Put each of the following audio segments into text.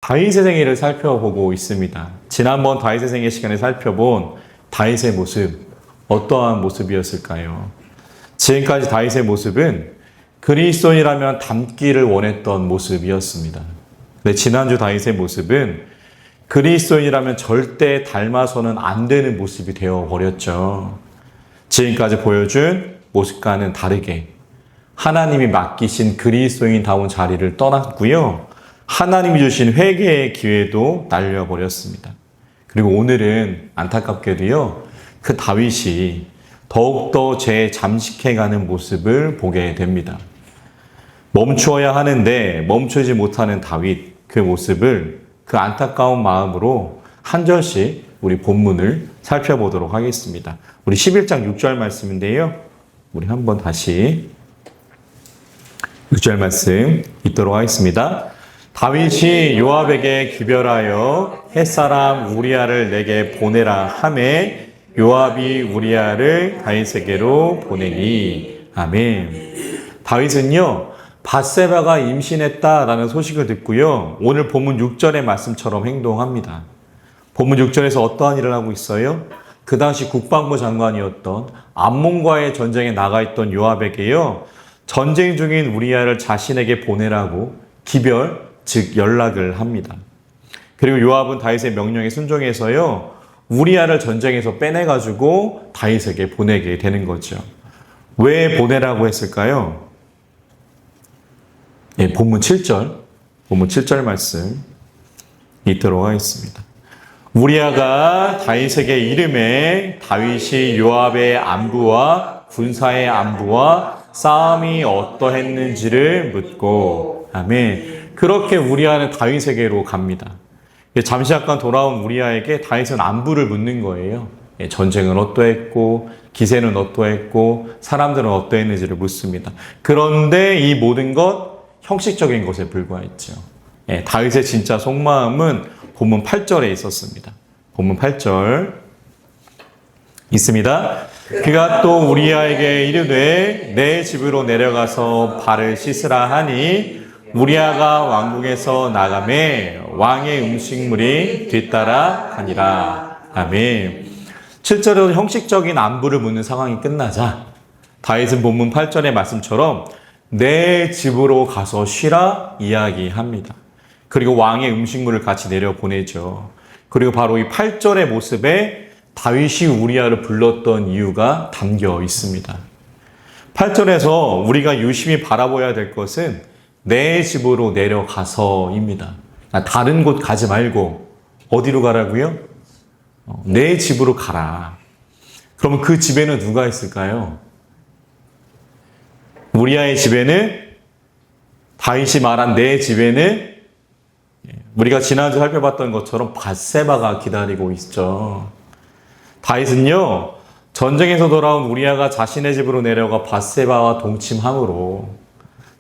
다윗의 생애를 살펴보고 있습니다. 지난번 다윗의 생애 시간에 살펴본 다윗의 모습, 어떠한 모습이었을까요? 지금까지 다윗의 모습은 그리스도인이라면 닮기를 원했던 모습이었습니다. 근데 지난주 다윗의 모습은 그리스도인이라면 절대 닮아서는 안 되는 모습이 되어버렸죠. 지금까지 보여준 모습과는 다르게 하나님이 맡기신 그리스도인다운 자리를 떠났고요. 하나님이 주신 회개의 기회도 날려버렸습니다. 그리고 오늘은 안타깝게도요. 그 다윗이 더욱더 재잠식해가는 모습을 보게 됩니다. 멈추어야 하는데 멈추지 못하는 다윗, 그 모습을 그 안타까운 마음으로 한 절씩 우리 본문을 살펴보도록 하겠습니다. 우리 11장 6절 말씀인데요. 우리 한번 다시 6절 말씀 읽도록 하겠습니다. 다윗이 요압에게 기별하여 햇사람 우리아를 내게 보내라 하매 요압이 우리아를 다윗에게로 보내니. 아멘. 다윗은요, 밧세바가 임신했다라는 소식을 듣고요, 오늘 본문 6절의 말씀처럼 행동합니다. 본문 6절에서 어떠한 일을 하고 있어요? 그 당시 국방부 장관이었던 암몬과의 전쟁에 나가 있던 요압에게요, 전쟁 중인 우리아를 자신에게 보내라고 기별, 즉 연락을 합니다. 그리고 요압은 다윗의 명령에 순종해서요, 우리아를 전쟁에서 빼내가지고 다윗에게 보내게 되는 거죠. 왜 보내라고 했을까요? 예, 본문 7절 말씀 읽도록 하겠습니다. 우리아가 다윗에게 이르매 다윗이 요압의 안부와 군사의 안부와 싸움이 어떠했는지를 묻고. 아멘. 그렇게 우리아는 다윗에게로 갑니다. 잠시 잠깐 돌아온 우리아에게 다윗은 안부를 묻는 거예요. 전쟁은 어떠했고 기세는 어떠했고 사람들은 어떠했는지를 묻습니다. 그런데 이 모든 것 형식적인 것에 불과했죠. 다윗의 진짜 속마음은 본문 8절에 있었습니다. 본문 8절 있습니다. 그가 또 우리아에게 이르되 내 집으로 내려가서 발을 씻으라 하니 우리아가 왕궁에서 나가매 왕의 음식물이 뒤따라 가니라. 아멘. 7절에서 형식적인 안부를 묻는 상황이 끝나자 다윗은 본문 8절의 말씀처럼 내 집으로 가서 쉬라 이야기합니다. 그리고 왕의 음식물을 같이 내려보내죠. 그리고 바로 이 8절의 모습에 다윗이 우리아를 불렀던 이유가 담겨 있습니다. 8절에서 우리가 유심히 바라봐야 될 것은 내 집으로 내려가서입니다. 다른 곳 가지 말고 어디로 가라고요? 내 집으로 가라. 그러면 그 집에는 누가 있을까요? 우리아의 집에는, 다윗이 말한 내 집에는 우리가 지난주 살펴봤던 것처럼 밧세바가 기다리고 있죠. 다윗은요, 전쟁에서 돌아온 우리아가 자신의 집으로 내려가 밧세바와 동침함으로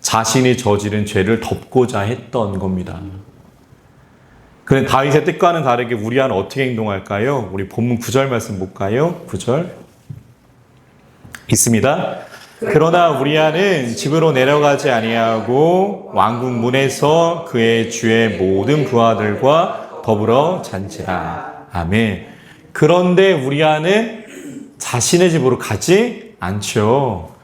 자신이 저지른 죄를 덮고자 했던 겁니다. 그런데 다윗의 뜻과는 다르게 우리아는 어떻게 행동할까요? 우리 본문 9절 말씀 볼까요? 9절 있습니다. 그러나 우리아는 집으로 내려가지 아니하고 왕궁 문에서 그의 주의 모든 부하들과 더불어 잔치라. 아멘. 그런데 우리아는 자신의 집으로 가지 않죠.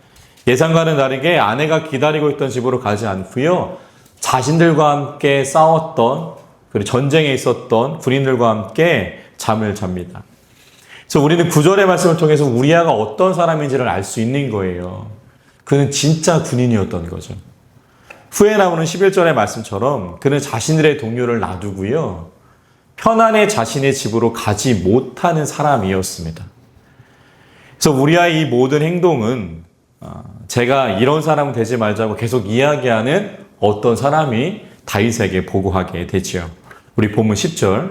예상과는 다르게 아내가 기다리고 있던 집으로 가지 않고요, 자신들과 함께 싸웠던, 그리고 전쟁에 있었던 군인들과 함께 잠을 잡니다. 그래서 우리는 9절의 말씀을 통해서 우리아가 어떤 사람인지를 알 수 있는 거예요. 그는 진짜 군인이었던 거죠. 후에 나오는 11절의 말씀처럼 그는 자신들의 동료를 놔두고요, 편안히 자신의 집으로 가지 못하는 사람이었습니다. 그래서 우리아의 이 모든 행동은 제가 이런 사람은 되지 말자고 계속 이야기하는 어떤 사람이 다윗에게 보고하게 되죠. 우리 본문 10절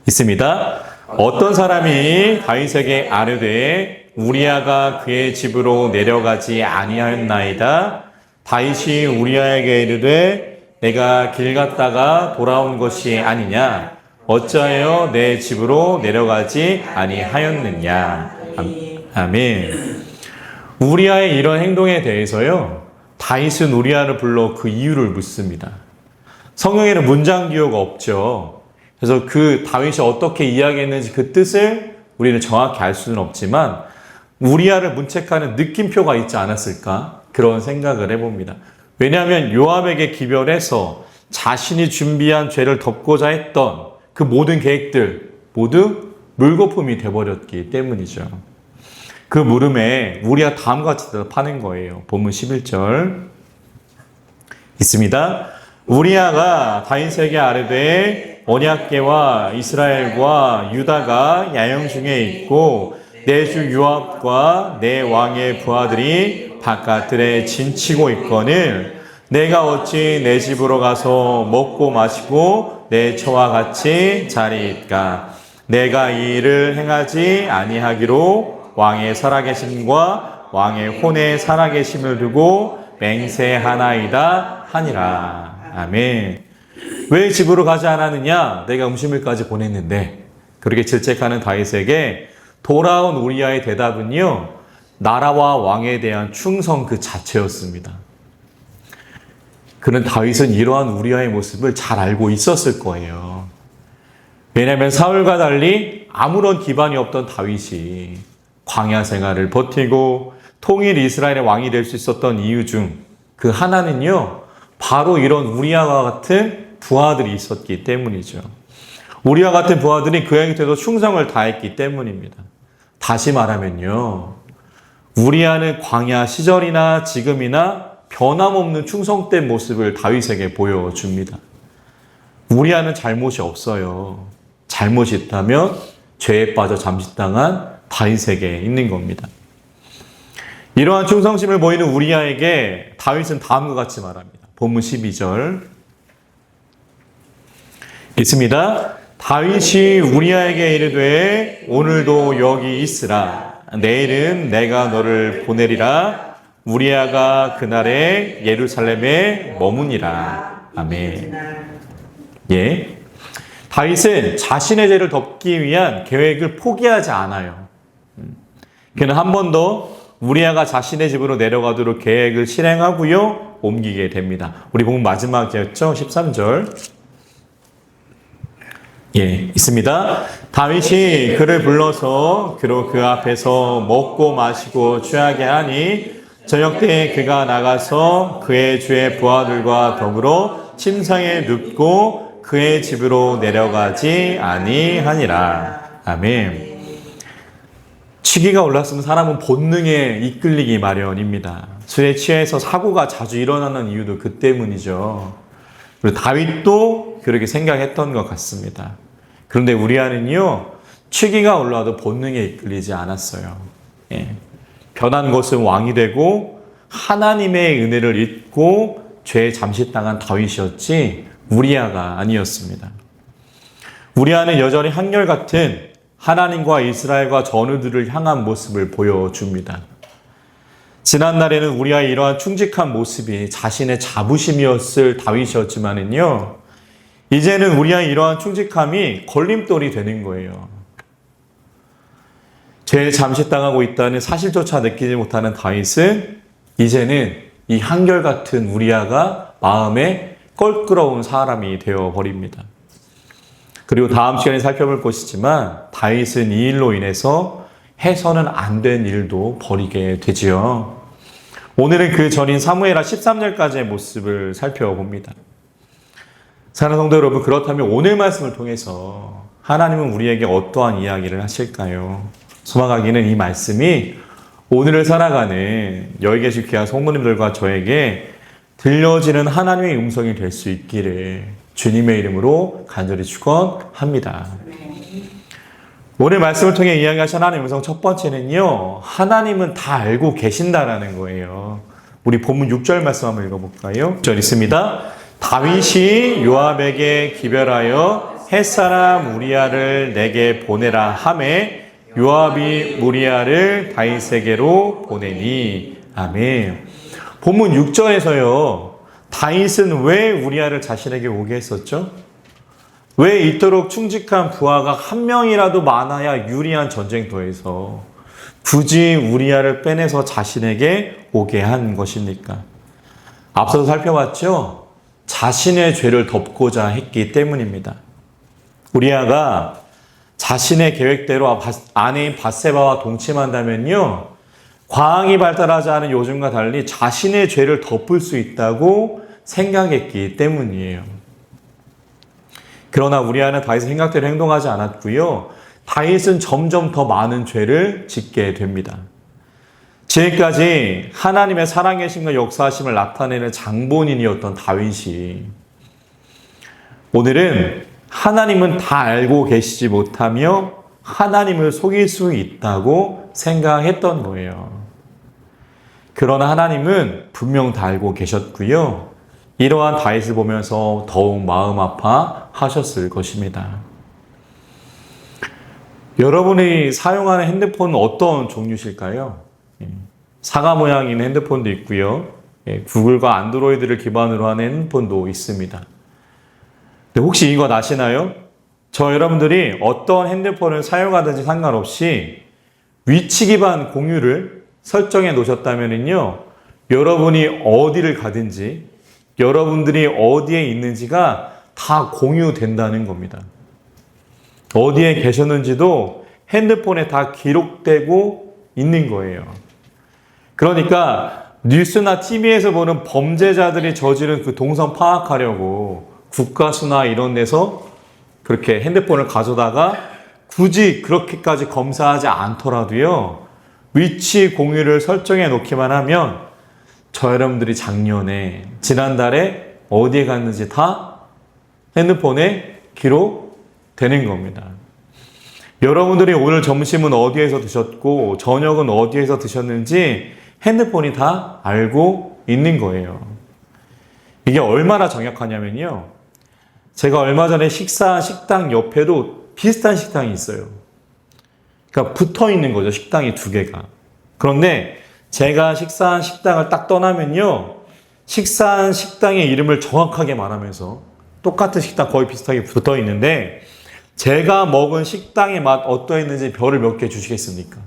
있습니다. 어떤 사람이 다윗에게 아뢰되 우리아가 그의 집으로 내려가지 아니하였나이다. 다윗이 우리아에게 이르되 내가 길 갔다가 돌아온 것이 아니냐. 어찌하여 내 집으로 내려가지 아니하였느냐. 아멘. 우리아의 이런 행동에 대해서요, 다윗은 우리아를 불러 그 이유를 묻습니다. 성경에는 문장 기호가 없죠. 그래서 그 다윗이 어떻게 이야기했는지 그 뜻을 우리는 정확히 알 수는 없지만 우리아를 문책하는 느낌표가 있지 않았을까? 그런 생각을 해봅니다. 왜냐하면 요압에게 기별해서 자신이 준비한 죄를 덮고자 했던 그 모든 계획들 모두 물거품이 돼버렸기 때문이죠. 그 물음에 우리아 다음과 같이 대답하는 거예요. 본문 11절 있습니다. 우리아가 다윗에게 아뢰되 언약궤와 이스라엘과 유다가 야영 중에 있고 내 주 요압과 내 왕의 부하들이 바깥들에 진치고 있거늘 내가 어찌 내 집으로 가서 먹고 마시고 내 처와 같이 자리일까? 내가 이 일을 행하지 아니하기로 왕의 살아계심과 왕의 혼의 살아계심을 두고 맹세하나이다 하니라. 아멘. 왜 집으로 가지 않았느냐? 내가 음식물까지 보냈는데. 그렇게 질책하는 다윗에게 돌아온 우리아의 대답은요, 나라와 왕에 대한 충성 그 자체였습니다. 그는 다윗은 이러한 우리아의 모습을 잘 알고 있었을 거예요. 왜냐하면 사울과 달리 아무런 기반이 없던 다윗이 광야 생활을 버티고 통일 이스라엘의 왕이 될 수 있었던 이유 중 그 하나는요, 바로 이런 우리아와 같은 부하들이 있었기 때문이죠. 우리와 같은 부하들이 그에게 대해서 충성을 다했기 때문입니다. 다시 말하면요, 우리아는 광야 시절이나 지금이나 변함없는 충성된 모습을 다윗에게 보여줍니다. 우리아는 잘못이 없어요. 잘못이 있다면 죄에 빠져 잠식당한 다윗에게 있는 겁니다. 이러한 충성심을 보이는 우리아에게 다윗은 다음과 같이 말합니다. 본문 12절 있습니다. 다윗이 우리아에게 이르되 오늘도 여기 있으라. 내일은 내가 너를 보내리라. 우리아가 그날에 예루살렘에 머무니라. 아멘. 예. 다윗은 자신의 죄를 덮기 위한 계획을 포기하지 않아요. 그는 한 번 더 우리아가 자신의 집으로 내려가도록 계획을 실행하고요, 옮기게 됩니다. 우리 본문 마지막이었죠? 13절. 예, 있습니다. 다윗이 그를 불러서 그 앞에서 먹고 마시고 취하게 하니 저녁 때에 그가 나가서 그의 주의 부하들과 더불어 침상에 눕고 그의 집으로 내려가지 아니하니라. 아멘. 취기가 올랐으면 사람은 본능에 이끌리기 마련입니다. 술에 취해서 사고가 자주 일어나는 이유도 그 때문이죠. 그리고 다윗도 그렇게 생각했던 것 같습니다. 그런데 우리아는요, 취기가 올라도 본능에 이끌리지 않았어요. 예. 변한 것은 왕이 되고 하나님의 은혜를 잊고 죄에 잠식당한 다윗이었지 우리아가 아니었습니다. 우리아는 여전히 한결같은 하나님과 이스라엘과 전우들을 향한 모습을 보여줍니다. 지난날에는 우리아의 이러한 충직한 모습이 자신의 자부심이었을 다윗이었지만은요, 이제는 우리아의 이러한 충직함이 걸림돌이 되는 거예요. 죄에 잠식당하고 있다는 사실조차 느끼지 못하는 다윗은 이제는 이 한결같은 우리아가 마음에 껄끄러운 사람이 되어버립니다. 그리고 다음 시간에 살펴볼 것이지만 다윗은 이 일로 인해서 해서는 안 된 일도 벌이게 되지요. 오늘은 그 전인 사무엘하 13절까지의 모습을 살펴봅니다. 사랑하는 성도 여러분, 그렇다면 오늘 말씀을 통해서 하나님은 우리에게 어떠한 이야기를 하실까요? 소망하기는 이 말씀이 오늘을 살아가는 여기 계신 귀한 성도님들과 저에게 들려지는 하나님의 음성이 될 수 있기를 주님의 이름으로 간절히 축원합니다. 오늘 말씀을 통해 이야기하신 하나님의 음성 첫 번째는요, 하나님은 다 알고 계신다라는 거예요. 우리 본문 6절 말씀 한번 읽어볼까요? 6절 있습니다. 다윗이 요압에게 기별하여 햇사람 우리아를 내게 보내라 하매 요압이 우리아를 다윗에게로 보내니. 아멘. 본문 6절에서요, 다윗은 왜 우리아를 자신에게 오게 했었죠? 왜 이토록 충직한 부하가 한 명이라도 많아야 유리한 전쟁터에서 굳이 우리아를 빼내서 자신에게 오게 한 것입니까? 앞서서 살펴봤죠? 자신의 죄를 덮고자 했기 때문입니다. 우리아가 자신의 계획대로 아내인 밧세바와 동침한다면요, 과학이 발달하지 않은 요즘과 달리 자신의 죄를 덮을 수 있다고 생각했기 때문이에요. 그러나 우리아는 다윗의 생각대로 행동하지 않았고요, 다윗은 점점 더 많은 죄를 짓게 됩니다. 지금까지 하나님의 살아계심과 역사하심을 나타내는 장본인이었던 다윗이 오늘은 하나님은 다 알고 계시지 못하며 하나님을 속일 수 있다고 생각했던 거예요. 그러나 하나님은 분명 다 알고 계셨고요, 이러한 다윗을 보면서 더욱 마음 아파하셨을 것입니다. 여러분이 사용하는 핸드폰은 어떤 종류실까요? 사과 모양인 핸드폰도 있고요, 구글과 안드로이드를 기반으로 하는 핸드폰도 있습니다. 혹시 이거 아시나요? 저 여러분들이 어떤 핸드폰을 사용하든지 상관없이 위치 기반 공유를 설정해 놓으셨다면요, 여러분이 어디를 가든지 여러분들이 어디에 있는지가 다 공유된다는 겁니다. 어디에 계셨는지도 핸드폰에 다 기록되고 있는 거예요. 그러니까 뉴스나 TV에서 보는 범죄자들이 저지른 그 동선 파악하려고 국가수나 이런 데서 그렇게 핸드폰을 가져다가 굳이 그렇게까지 검사하지 않더라도요, 위치 공유를 설정해 놓기만 하면 저 여러분들이 지난달에 어디에 갔는지 다 핸드폰에 기록되는 겁니다. 여러분들이 오늘 점심은 어디에서 드셨고 저녁은 어디에서 드셨는지 핸드폰이 다 알고 있는 거예요. 이게 얼마나 정확하냐면요, 제가 얼마 전에 식사한 식당 옆에도 비슷한 식당이 있어요. 그러니까 붙어 있는 거죠, 식당이 두 개가. 그런데 제가 식사한 식당을 딱 떠나면요, 식사한 식당의 이름을 정확하게 말하면서 똑같은 식당 거의 비슷하게 붙어 있는데 제가 먹은 식당의 맛 어떠했는지 별을 몇 개 주시겠습니까?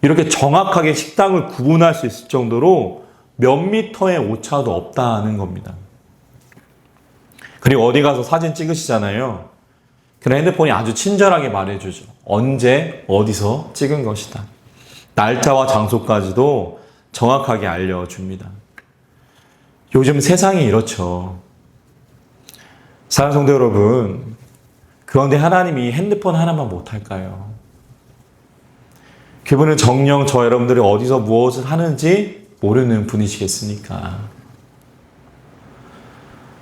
이렇게 정확하게 식당을 구분할 수 있을 정도로 몇 미터의 오차도 없다는 겁니다. 그리고 어디 가서 사진 찍으시잖아요. 그런 핸드폰이 아주 친절하게 말해주죠. 언제 어디서 찍은 것이다. 날짜와 장소까지도 정확하게 알려줍니다. 요즘 세상이 이렇죠. 사랑하는 성도 여러분, 그런데 하나님이 핸드폰 하나만 못할까요? 그분은 정녕 저 여러분들이 어디서 무엇을 하는지 모르는 분이시겠습니까?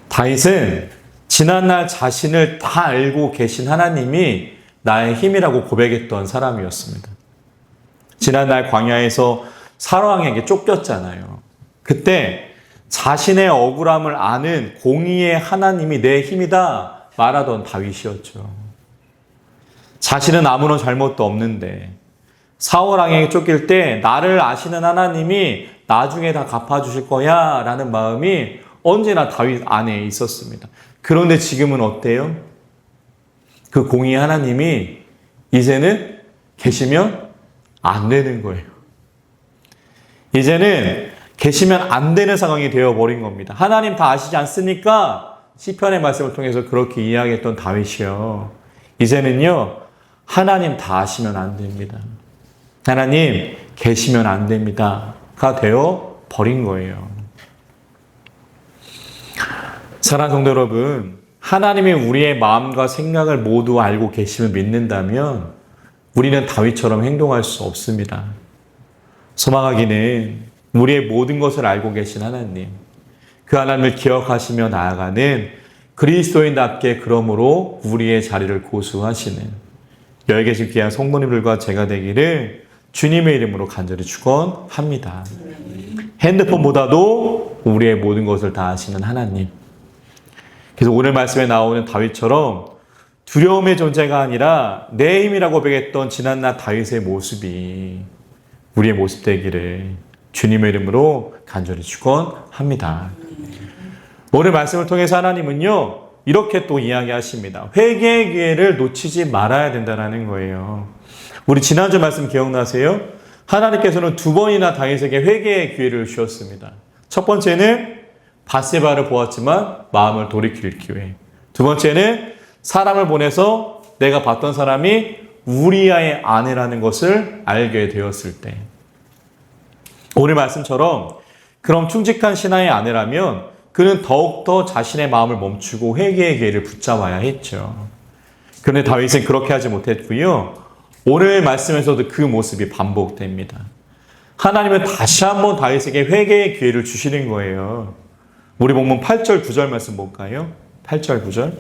다윗은 지난날 자신을 다 알고 계신 하나님이 나의 힘이라고 고백했던 사람이었습니다. 지난날 광야에서 사울왕에게 쫓겼잖아요. 그때 자신의 억울함을 아는 공의의 하나님이 내 힘이다 말하던 다윗이었죠. 자신은 아무런 잘못도 없는데 사울왕에게 쫓길 때 나를 아시는 하나님이 나중에 다 갚아주실 거야 라는 마음이 언제나 다윗 안에 있었습니다. 그런데 지금은 어때요? 그 공의의 하나님이 이제는 계시면 안 되는 거예요. 이제는 계시면 안 되는 상황이 되어버린 겁니다. 하나님 다 아시지 않습니까? 시편의 말씀을 통해서 그렇게 이야기했던 다윗이요, 이제는요, 하나님 다 아시면 안 됩니다. 하나님 계시면 안 됩니다가 되어버린 거예요. 사랑하는 성도 여러분, 하나님이 우리의 마음과 생각을 모두 알고 계심을 믿는다면 우리는 다윗처럼 행동할 수 없습니다. 소망하기는 우리의 모든 것을 알고 계신 하나님, 그 하나님을 기억하시며 나아가는 그리스도인답게 그러므로 우리의 자리를 고수하시는 여기 계신 귀한 성도님들과 제가 되기를 주님의 이름으로 간절히 축원합니다. 핸드폰보다도 우리의 모든 것을 다 아시는 하나님. 그래서 오늘 말씀에 나오는 다윗처럼 두려움의 존재가 아니라 내 힘이라고 고백했던 지난날 다윗의 모습이 우리의 모습 되기를 주님의 이름으로 간절히 축원합니다. 오늘 말씀을 통해서 하나님은요, 이렇게 또 이야기하십니다. 회개의 기회를 놓치지 말아야 된다는 거예요. 우리 지난주 말씀 기억나세요? 하나님께서는 두 번이나 다윗에게 회개의 기회를 주셨습니다. 첫 번째는 밧세바를 보았지만 마음을 돌이킬 기회. 두 번째는 사람을 보내서 내가 봤던 사람이 우리아의 아내라는 것을 알게 되었을 때. 오늘 말씀처럼 그럼 충직한 신하의 아내라면 그는 더욱더 자신의 마음을 멈추고 회개의 기회를 붙잡아야 했죠. 그런데 다윗은 그렇게 하지 못했고요. 오늘 말씀에서도 그 모습이 반복됩니다. 하나님은 다시 한번 다윗에게 회개의 기회를 주시는 거예요. 우리 본문 8절 9절 말씀 볼까요? 8절 9절.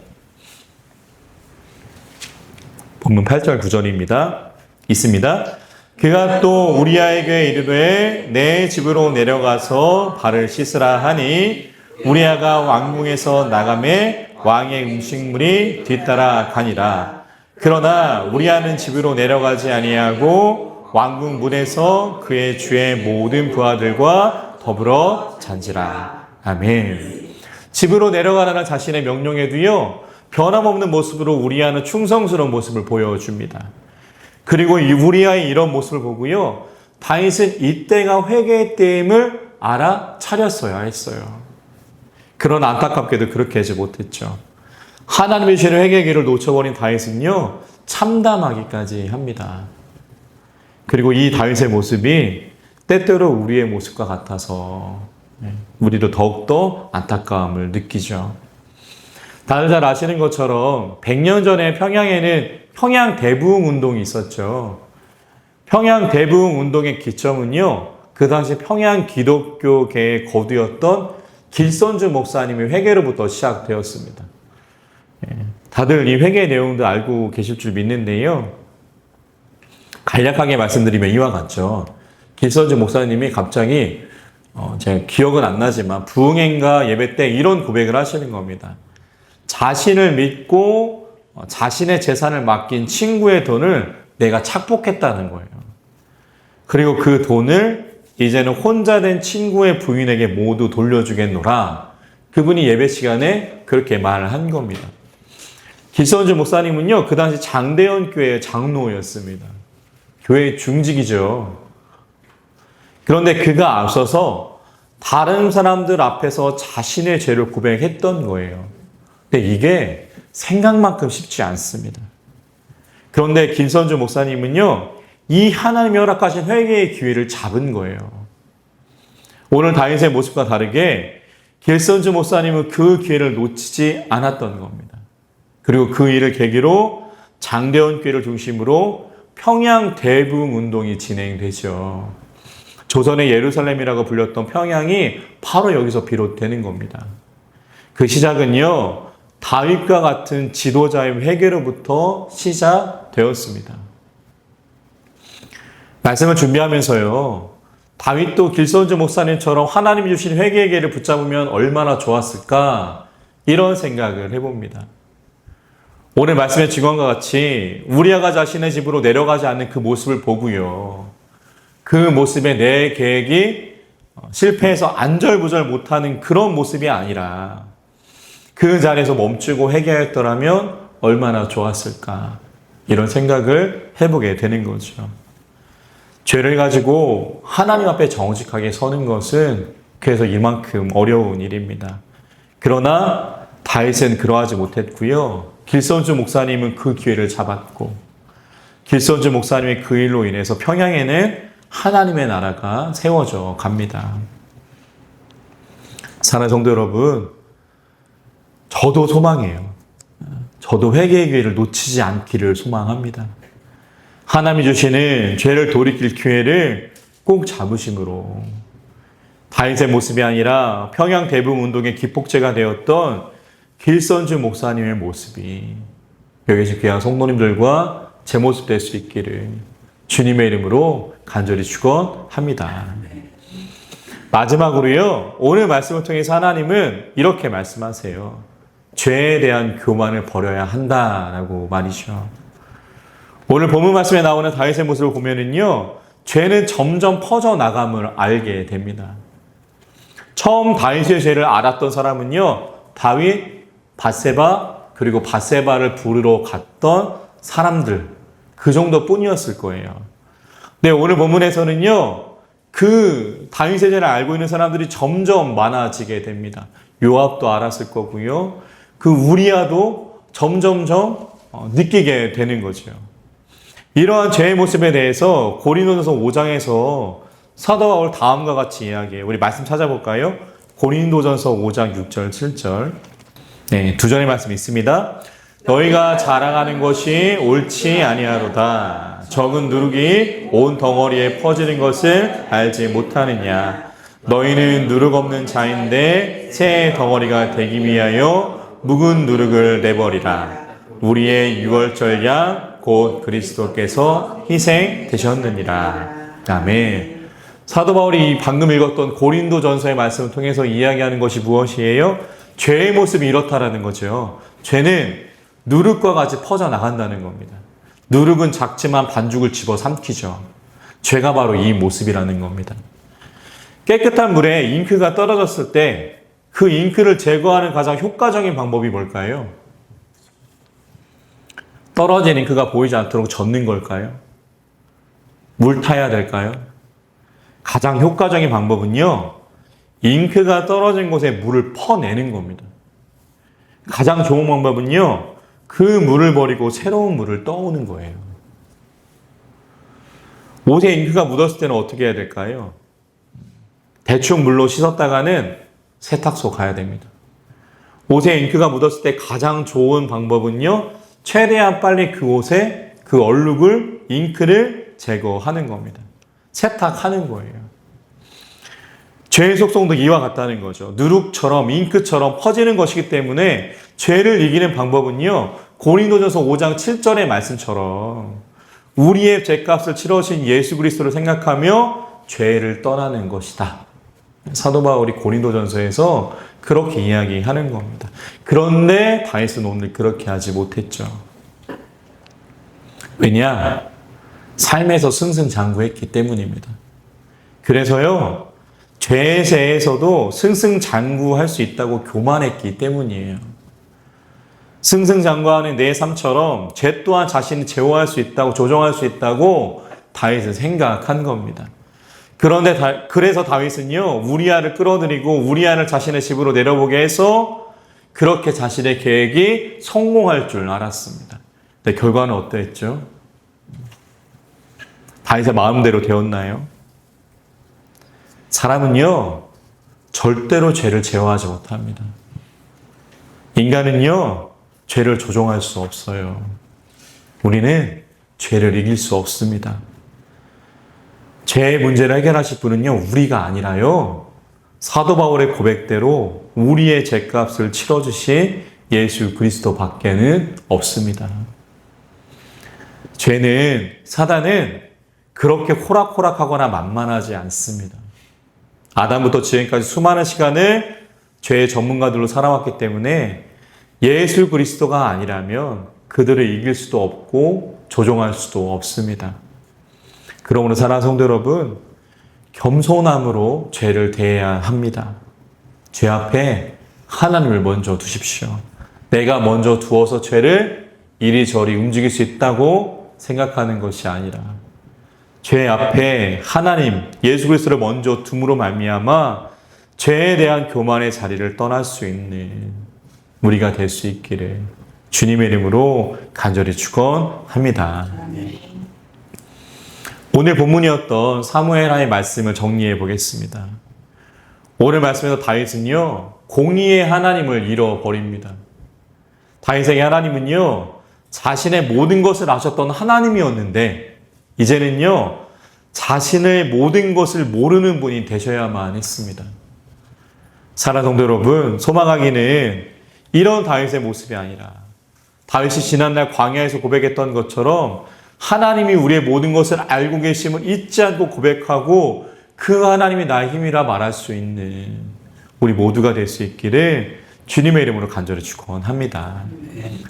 본문 8절 9절입니다. 있습니다. 그가 또 우리아에게 이르되 내 집으로 내려가서 발을 씻으라 하니 우리아가 왕궁에서 나가매 왕의 음식물이 뒤따라 가니라. 그러나 우리아는 집으로 내려가지 아니하고 왕궁 문에서 그의 주의 모든 부하들과 더불어 잔지라. 아멘. 집으로 내려가라는 자신의 명령에도요, 변함없는 모습으로 우리아는 충성스러운 모습을 보여줍니다. 그리고 이 우리아의 이런 모습을 보고요, 다윗은 이때가 회개의 때임을 알아차렸어야 했어요. 그러나 안타깝게도 그렇게 하지 못했죠. 하나님의 주시는 회개의 길을 놓쳐버린 다윗은요, 참담하기까지 합니다. 그리고 이 다윗의 모습이 때때로 우리의 모습과 같아서 우리도 더욱더 안타까움을 느끼죠. 다들 잘 아시는 것처럼 100년 전에 평양에는 평양 대부흥 운동이 있었죠. 평양 대부흥 운동의 기점은요, 그 당시 평양 기독교계의 거두였던 길선주 목사님의 회개로부터 시작되었습니다. 다들 이 회개 내용도 알고 계실 줄 믿는데요. 간략하게 말씀드리면 이와 같죠. 길선주 목사님이 갑자기 제가 기억은 안 나지만 부흥회인가 예배 때 이런 고백을 하시는 겁니다. 자신을 믿고 자신의 재산을 맡긴 친구의 돈을 내가 착복했다는 거예요. 그리고 그 돈을 이제는 혼자 된 친구의 부인에게 모두 돌려주겠노라. 그분이 예배 시간에 그렇게 말을 한 겁니다. 길선주 목사님은요, 그 당시 장대현 교회의 장로였습니다. 교회의 중직이죠. 그런데 그가 앞서서 다른 사람들 앞에서 자신의 죄를 고백했던 거예요. 근데 이게 생각만큼 쉽지 않습니다. 그런데 길선주 목사님은요, 이 하나님이 허락하신 회개의 기회를 잡은 거예요. 오늘 다윗의 모습과 다르게 길선주 목사님은 그 기회를 놓치지 않았던 겁니다. 그리고 그 일을 계기로 장대원 교회를 중심으로 평양 대부흥 운동이 진행되죠. 조선의 예루살렘이라고 불렸던 평양이 바로 여기서 비롯되는 겁니다. 그 시작은요, 다윗과 같은 지도자의 회개로부터 시작되었습니다. 말씀을 준비하면서요, 다윗도 길선주 목사님처럼 하나님이 주신 회개의 기회를 붙잡으면 얼마나 좋았을까, 이런 생각을 해봅니다. 오늘 말씀의 증언과 같이 우리아가 자신의 집으로 내려가지 않는 그 모습을 보고요, 그 모습에 내 계획이 실패해서 안절부절 못하는 그런 모습이 아니라 그 자리에서 멈추고 회개했더라면 얼마나 좋았을까, 이런 생각을 해보게 되는 거죠. 죄를 가지고 하나님 앞에 정직하게 서는 것은 그래서 이만큼 어려운 일입니다. 그러나 다윗은 그러하지 못했고요. 길선주 목사님은 그 기회를 잡았고, 길선주 목사님의 그 일로 인해서 평양에는 하나님의 나라가 세워져 갑니다. 사랑하는 성도 여러분, 저도 소망해요. 저도 회개의 기회를 놓치지 않기를 소망합니다. 하나님이 주시는 죄를 돌이킬 기회를 꼭 잡으심으로 다윗의 모습이 아니라 평양 대부흥 운동의 기폭제가 되었던 길선주 목사님의 모습이 여기 계신 귀한 성도님들과 제 모습 될 수 있기를 주님의 이름으로 간절히 축원합니다. 마지막으로요, 오늘 말씀을 통해서 하나님은 이렇게 말씀하세요. 죄에 대한 교만을 버려야 한다라고 말이죠. 오늘 본문 말씀에 나오는 다윗의 모습을 보면은요, 죄는 점점 퍼져나감을 알게 됩니다. 처음 다윗의 죄를 알았던 사람은요, 다윗, 밧세바, 그리고 밧세바를 부르러 갔던 사람들, 그 정도뿐이었을 거예요. 네, 오늘 본문에서는요, 그 다윗의 죄를 알고 있는 사람들이 점점 많아지게 됩니다. 요압도 알았을 거고요. 그 우리야도 점점점 느끼게 되는 거죠. 이러한 죄의 모습에 대해서 고린도전서 5장에서 사도 바울 다음과 같이 이야기해요. 우리 말씀 찾아볼까요? 고린도전서 5장 6절 7절. 네, 두 절의 말씀이 있습니다. 너희가 자랑하는 것이 옳지 아니하로다. 적은 누룩이 온 덩어리에 퍼지는 것을 알지 못하느냐. 너희는 누룩 없는 자인데 새 덩어리가 되기 위하여 묵은 누룩을 내버리라. 우리의 유월절 양 곧 그리스도께서 희생되셨느니라. 아멘. 사도 바울이 방금 읽었던 고린도전서의 말씀을 통해서 이야기하는 것이 무엇이에요? 죄의 모습이 이렇다라는 거죠. 죄는 누룩과 같이 퍼져나간다는 겁니다. 누룩은 작지만 반죽을 집어삼키죠. 죄가 바로 이 모습이라는 겁니다. 깨끗한 물에 잉크가 떨어졌을 때 그 잉크를 제거하는 가장 효과적인 방법이 뭘까요? 떨어진 잉크가 보이지 않도록 젓는 걸까요? 물 타야 될까요? 가장 효과적인 방법은요, 잉크가 떨어진 곳에 물을 퍼내는 겁니다. 가장 좋은 방법은요, 그 물을 버리고 새로운 물을 떠오는 거예요. 옷에 잉크가 묻었을 때는 어떻게 해야 될까요? 대충 물로 씻었다가는 세탁소 가야 됩니다. 옷에 잉크가 묻었을 때 가장 좋은 방법은요, 최대한 빨리 그 옷에 그 얼룩을, 잉크를 제거하는 겁니다. 세탁하는 거예요. 죄의 속성도 이와 같다는 거죠. 누룩처럼, 잉크처럼 퍼지는 것이기 때문에 죄를 이기는 방법은요, 고린도전서 5장 7절의 말씀처럼 우리의 죄값을 치러신 예수 그리스도를 생각하며 죄를 떠나는 것이다. 사도 바울이 고린도전서에서 그렇게 이야기하는 겁니다. 그런데 다윗은 오늘 그렇게 하지 못했죠. 왜냐? 삶에서 승승장구했기 때문입니다. 그래서요, 죄에서도 승승장구할 수 있다고 교만했기 때문이에요. 승승장구하는 내 삶처럼 죄 또한 자신을 제어할 수 있다고, 조정할 수 있다고 다윗은 생각한 겁니다. 그런데 그래서 다윗은요, 우리아를 끌어들이고 우리아를 자신의 집으로 내려보게 해서 그렇게 자신의 계획이 성공할 줄 알았습니다. 근데 결과는 어땠죠? 다윗의 마음대로 되었나요? 사람은요, 절대로 죄를 제어하지 못합니다. 인간은요, 죄를 조종할 수 없어요. 우리는 죄를 이길 수 없습니다. 죄의 문제를 해결하실 분은요, 우리가 아니라요, 사도 바울의 고백대로 우리의 죄값을 치러주신 예수 그리스도 밖에는 없습니다. 죄는, 사단은 그렇게 호락호락하거나 만만하지 않습니다. 아담부터 지금까지 수많은 시간을 죄의 전문가들로 살아왔기 때문에 예수 그리스도가 아니라면 그들을 이길 수도 없고 조종할 수도 없습니다. 그러므로 사랑하는 성도 여러분, 겸손함으로 죄를 대해야 합니다. 죄 앞에 하나님을 먼저 두십시오. 내가 먼저 두어서 죄를 이리저리 움직일 수 있다고 생각하는 것이 아니라 죄 앞에 하나님, 예수 그리스도를 먼저 둠으로 말미암아 죄에 대한 교만의 자리를 떠날 수 있는 우리가 될 수 있기를 주님의 이름으로 간절히 축원합니다. 오늘 본문이었던 사무엘하의 말씀을 정리해 보겠습니다. 오늘 말씀에서 다윗은요, 공의의 하나님을 잃어버립니다. 다윗에게 하나님은요, 자신의 모든 것을 아셨던 하나님이었는데 이제는요, 자신의 모든 것을 모르는 분이 되셔야만 했습니다. 사랑하는 성도 여러분, 소망하기는 이런 다윗의 모습이 아니라 다윗이 지난날 광야에서 고백했던 것처럼 하나님이 우리의 모든 것을 알고 계심을 잊지 않고 고백하고 그 하나님이 나의 힘이라 말할 수 있는 우리 모두가 될 수 있기를 주님의 이름으로 간절히 축원합니다.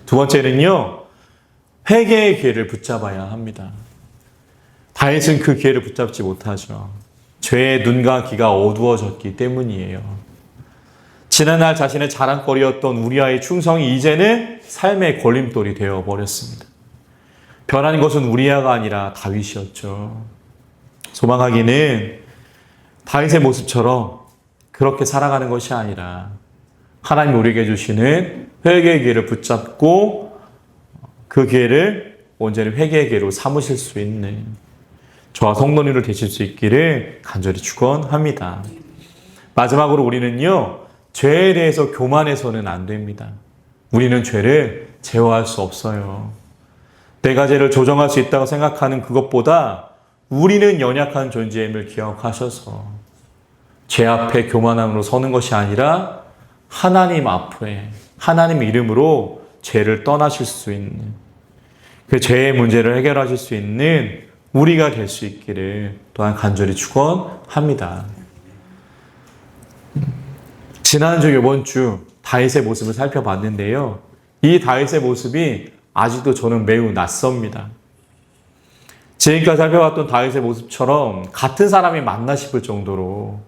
두 번째는요, 회개의 기회를 붙잡아야 합니다. 다윗은 그 기회를 붙잡지 못하죠. 죄의 눈과 귀가 어두워졌기 때문이에요. 지난날 자신의 자랑거리였던 우리아의 충성이 이제는 삶의 걸림돌이 되어버렸습니다. 변한 것은 우리아가 아니라 다윗이었죠. 소망하기는 다윗의 모습처럼 그렇게 살아가는 것이 아니라 하나님 우리에게 주시는 회개의 기회를 붙잡고 그 기회를 온전히 회개의 기회로 삼으실 수 있는 저와 성도님을 되실 수 있기를 간절히 축원합니다. 마지막으로 우리는요, 죄에 대해서 교만해서는 안 됩니다. 우리는 죄를 제어할 수 없어요. 내가 죄를 조정할 수 있다고 생각하는 그것보다 우리는 연약한 존재임을 기억하셔서 죄 앞에 교만함으로 서는 것이 아니라 하나님 앞에 하나님의 이름으로 죄를 떠나실 수 있는 그 죄의 문제를 해결하실 수 있는 우리가 될 수 있기를 또한 간절히 축원합니다. 지난주 이번 주 다윗의 모습을 살펴봤는데요. 이 다윗의 모습이 아직도 저는 매우 낯섭니다. 지금까지 살펴봤던 다윗의 모습처럼 같은 사람이 맞나 싶을 정도로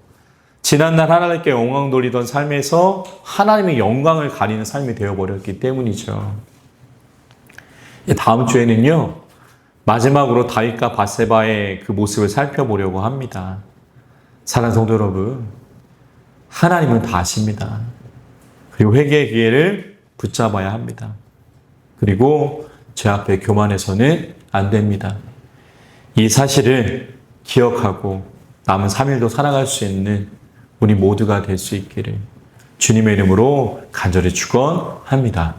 지난날 하나님께 영광 돌리던 삶에서 하나님의 영광을 가리는 삶이 되어버렸기 때문이죠. 다음 주에는요, 마지막으로 다윗과 밧세바의 그 모습을 살펴보려고 합니다. 사랑하는 성도 여러분, 하나님은 다 아십니다. 그리고 회개의 기회를 붙잡아야 합니다. 그리고 제 앞에 교만해서는 안 됩니다. 이 사실을 기억하고 남은 3일도 살아갈 수 있는 우리 모두가 될 수 있기를 주님의 이름으로 간절히 축원합니다.